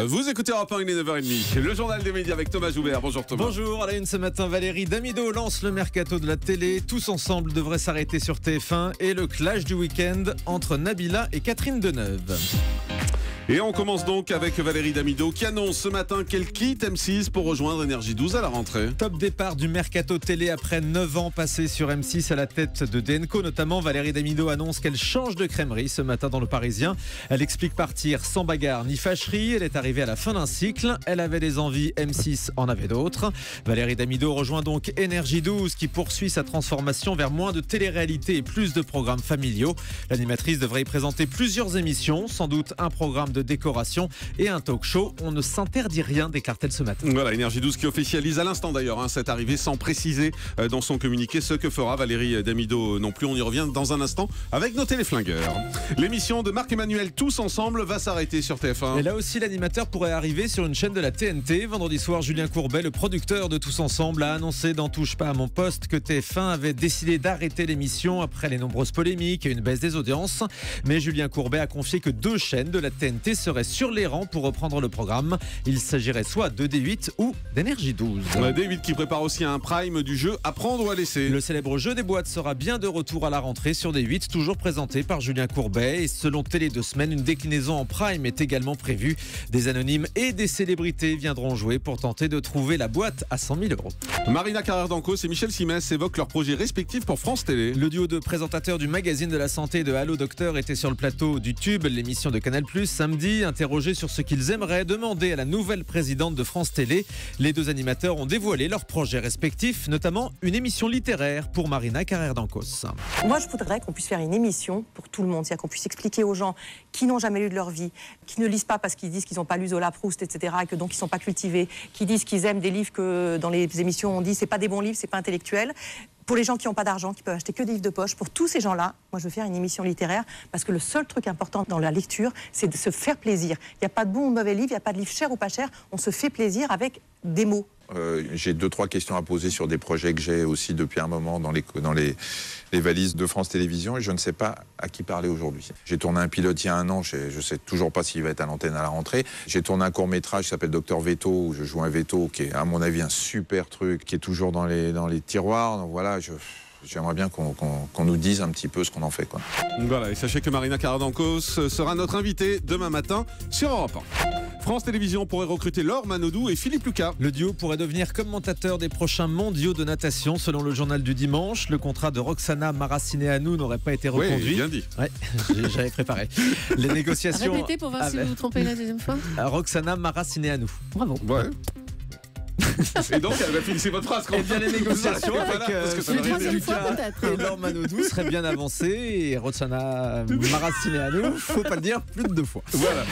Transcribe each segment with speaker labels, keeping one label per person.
Speaker 1: Vous écoutez Europe 1, il est 9h30. Le journal des médias avec Thomas Joubert. Bonjour Thomas.
Speaker 2: Bonjour, à la une ce matin, Valérie Damido lance le mercato de la télé. Tous ensemble devraient s'arrêter sur TF1 et le clash du week-end entre Nabila et Catherine Deneuve.
Speaker 1: Et on commence donc avec Valérie Damido qui annonce ce matin qu'elle quitte M6 pour rejoindre Énergie 12 à la rentrée.
Speaker 2: Top départ du mercato télé après 9 ans passés sur M6 à la tête de DNCO notamment. Valérie Damido annonce qu'elle change de crèmerie ce matin dans Le Parisien. Elle explique partir sans bagarre ni fâcherie. Elle est arrivée à la fin d'un cycle. Elle avait des envies, M6 en avait d'autres. Valérie Damido rejoint donc Énergie 12 qui poursuit sa transformation vers moins de télé-réalité et plus de programmes familiaux. L'animatrice devrait y présenter plusieurs émissions, sans doute un programme de décoration et un talk show. On ne s'interdit rien, déclare-t-elle ce matin.
Speaker 1: Voilà, Énergie 12 qui officialise à l'instant d'ailleurs cette arrivée sans préciser dans son communiqué ce que fera Valérie Damido non plus. On y revient dans un instant avec nos téléflingueurs. L'émission de Marc-Emmanuel Tous Ensemble va s'arrêter sur TF1.
Speaker 2: Et là aussi, l'animateur pourrait arriver sur une chaîne de la TNT. Vendredi soir, Julien Courbet, le producteur de Tous Ensemble, a annoncé dans Touche pas à mon poste que TF1 avait décidé d'arrêter l'émission après les nombreuses polémiques et une baisse des audiences. Mais Julien Courbet a confié que 2 chaînes de la TNT seraient sur les rangs pour reprendre le programme. Il s'agirait soit de D8 ou d'Énergie 12.
Speaker 1: D8 qui prépare aussi un prime du jeu à prendre ou à laisser.
Speaker 2: Le célèbre jeu des boîtes sera bien de retour à la rentrée sur D8, toujours présenté par Julien Courbet. Et selon Télé 2 semaines, une déclinaison en prime est également prévue. Des anonymes et des célébrités viendront jouer pour tenter de trouver la boîte à 100 000 euros.
Speaker 1: Marina Carrère-Dancos et Michel Simès évoquent leurs projets respectifs pour France Télé.
Speaker 2: Le duo de présentateurs du magazine de la santé de Allô Docteur était sur le plateau du Tube, l'émission de Canal+, samedi, interrogés sur ce qu'ils aimeraient demander à la nouvelle présidente de France Télé. Les 2 animateurs ont dévoilé leurs projets respectifs, notamment une émission littéraire pour Marina Carrère-Dancos.
Speaker 3: Moi, je voudrais qu'on puisse faire une émission pour tout le monde, c'est-à-dire qu'on puisse expliquer aux gens qui n'ont jamais lu de leur vie, qui ne lisent pas parce qu'ils disent qu'ils n'ont pas lu Zola, Proust, etc., et que donc ils ne sont pas cultivés, qui disent qu'ils aiment des livres que dans les émissions on dit c'est pas des bons livres, c'est pas intellectuel. Pour les gens qui n'ont pas d'argent, qui peuvent acheter que des livres de poche, pour tous ces gens-là, moi je veux faire une émission littéraire parce que le seul truc important dans la lecture, c'est de se faire plaisir. Il n'y a pas de bon ou de mauvais livre, il n'y a pas de livre cher ou pas cher, on se fait plaisir avec des mots.
Speaker 4: J'ai 2-3 questions à poser sur des projets que j'ai aussi depuis un moment dans les valises de France Télévisions et je ne sais pas à qui parler aujourd'hui. J'ai tourné un pilote il y a 1 an, je ne sais toujours pas s'il va être à l'antenne à la rentrée. J'ai tourné un court-métrage qui s'appelle Docteur Veto, où je joue un veto qui est à mon avis un super truc, qui est toujours dans les tiroirs. Donc voilà, j'aimerais bien qu'on nous dise un petit peu ce qu'on en fait, quoi.
Speaker 1: Voilà, et sachez que Marina Carrère-Dancos sera notre invitée demain matin sur Europe 1. France Télévisions pourrait recruter Laure Manodou et Philippe Lucas.
Speaker 2: Le duo pourrait devenir commentateur des prochains mondiaux de natation selon le journal du dimanche. Le contrat de Roxana Maracineanu n'aurait pas été reconduit.
Speaker 1: Oui, bien dit.
Speaker 2: Ouais, j'avais préparé. Les négociations...
Speaker 5: Répétez pour voir si vous vous trompez la deuxième fois.
Speaker 2: Roxana Maracineanu.
Speaker 5: Bravo.
Speaker 1: Ouais. Et donc, elle va finir votre phrase.
Speaker 2: Et bien les négociations avec
Speaker 5: Philippe Lucas
Speaker 2: et Laure Manodou seraient bien avancées et Roxana Maracineanu, faut pas le dire plus de 2 fois.
Speaker 1: Voilà,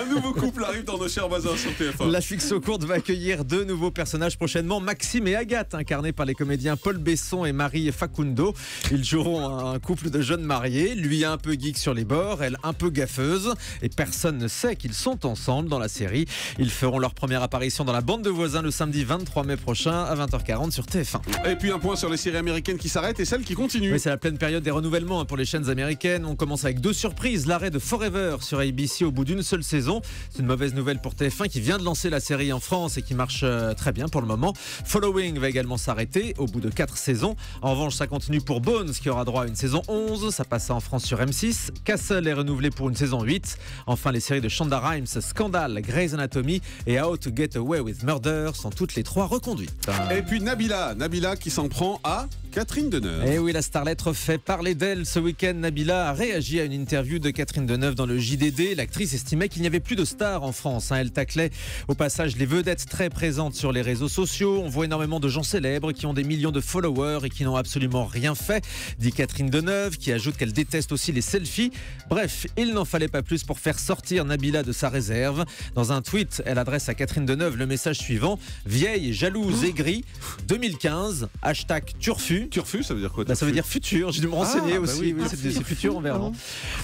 Speaker 1: un nouveau couple arrive dans nos chers voisins sur TF1.
Speaker 2: La fiction courte va accueillir 2 nouveaux personnages prochainement, Maxime et Agathe, incarnés par les comédiens Paul Besson et Marie Facundo. Ils joueront un couple de jeunes mariés, lui un peu geek sur les bords, elle un peu gaffeuse, et personne ne sait qu'ils sont ensemble dans la série. Ils feront leur première apparition dans La Bande de voisins le samedi 23 mai prochain à 20h40 sur TF1.
Speaker 1: Et puis un point sur les séries américaines qui s'arrêtent et celles qui continuent.
Speaker 2: Oui, c'est la pleine période des renouvellements pour les chaînes américaines. On commence avec 2 surprises. L'arrêt de Forever sur ABC au bout d'une seule saison. C'est une mauvaise nouvelle pour TF1 qui vient de lancer la série en France et qui marche très bien pour le moment. Following va également s'arrêter au bout de 4 saisons. En revanche, ça continue pour Bones qui aura droit à une saison 11. Ça passe en France sur M6. Castle est renouvelé pour une saison 8. Enfin, les séries de Shonda Rhimes, Scandal, Grey's Anatomy et How to Get Away with Murder sont toutes les 3 reconduites.
Speaker 1: Et puis Nabila qui s'en prend à Catherine Deneuve.
Speaker 2: Et oui, la starlette refait parler d'elle ce week-end. Nabila a réagi à une interview de Catherine Deneuve dans le JDD. L'actrice estimait qu'il n'y avait plus de stars en France. Elle taclait au passage les vedettes très présentes sur les réseaux sociaux. On voit énormément de gens célèbres qui ont des millions de followers et qui n'ont absolument rien fait, dit Catherine Deneuve, qui ajoute qu'elle déteste aussi les selfies. Bref, il n'en fallait pas plus pour faire sortir Nabila de sa réserve. Dans un tweet, elle adresse à Catherine Deneuve le message suivant: vieille, jalouse, aigrie, 2015, hashtag Turfu.
Speaker 1: Turfu, ça veut dire quoi?
Speaker 2: Ça veut dire futur, j'ai dû me renseigner aussi, oui, c'est futur, on verra.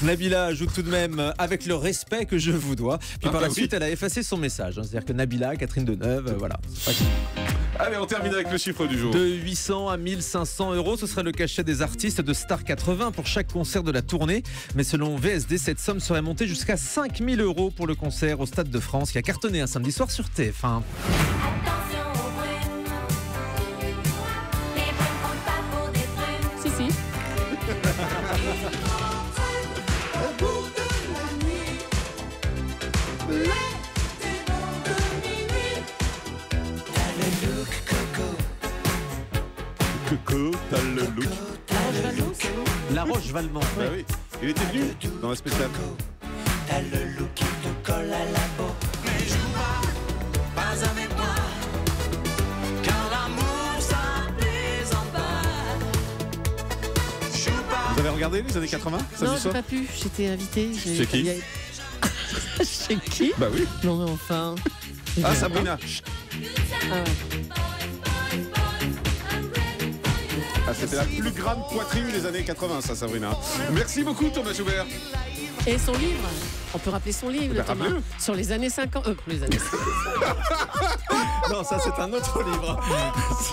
Speaker 2: Nabila ajoute tout de même avec le respect que je vous dois. Puis par la suite, elle a effacé son message. C'est-à-dire que Nabila, Catherine Deneuve, voilà.
Speaker 1: Allez, on termine avec le chiffre du jour.
Speaker 2: De 800 à 1500 euros, ce serait le cachet des artistes de Star 80 pour chaque concert de la tournée. Mais selon VSD, cette somme serait montée jusqu'à 5000 euros pour le concert au Stade de France qui a cartonné un samedi soir sur TF1.
Speaker 5: Si, si.
Speaker 1: Coco, t'as le look.
Speaker 2: La Roche-Valmont.
Speaker 1: Bah oui, il était venu dans la spéciale.
Speaker 6: T'as le look qui te colle à la peau. Mais joue pas avec moi. Car l'amour, ça plaisante pas. Joue pas.
Speaker 1: Vous avez regardé les années 80
Speaker 5: Non,
Speaker 1: samedi
Speaker 5: j'ai
Speaker 1: soir
Speaker 5: pas pu. J'étais invitée.
Speaker 1: Chez qui?
Speaker 5: Chez qui?
Speaker 1: Bah oui.
Speaker 5: Non, mais enfin.
Speaker 1: Ah, Sabrina.
Speaker 5: Ah ouais.
Speaker 1: Ah, c'était la plus grande poitrine des années 80, ça, Sabrina. Merci beaucoup, Thomas Joubert.
Speaker 5: Et son livre, on peut rappeler son livre,
Speaker 1: Bah,
Speaker 5: Thomas,
Speaker 1: rappelez-le.
Speaker 5: sur les années 50. Les années 50.
Speaker 2: Non, ça c'est un autre livre.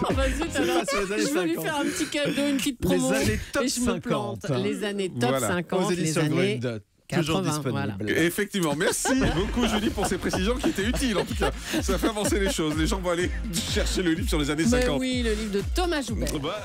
Speaker 5: Oh, bah, zut,
Speaker 2: C'est
Speaker 5: alors,
Speaker 2: pas sur les années
Speaker 5: je veux lui
Speaker 2: 50.
Speaker 5: faire un petit cadeau, une petite promo.
Speaker 2: Les années top
Speaker 5: et je me plante.
Speaker 2: 50.
Speaker 5: Les années top
Speaker 1: Voilà.
Speaker 5: 50,
Speaker 2: Aux
Speaker 5: les
Speaker 2: éditions
Speaker 5: années
Speaker 2: Grund. Toujours
Speaker 5: 80,
Speaker 2: disponible.
Speaker 5: voilà.
Speaker 1: Effectivement, merci beaucoup Julie pour ces précisions qui étaient utiles en tout cas. Ça fait avancer les choses. Les gens vont aller chercher le livre sur les années
Speaker 5: Mais
Speaker 1: 50.
Speaker 5: oui, le livre de Thomas Joubert.
Speaker 1: Bah,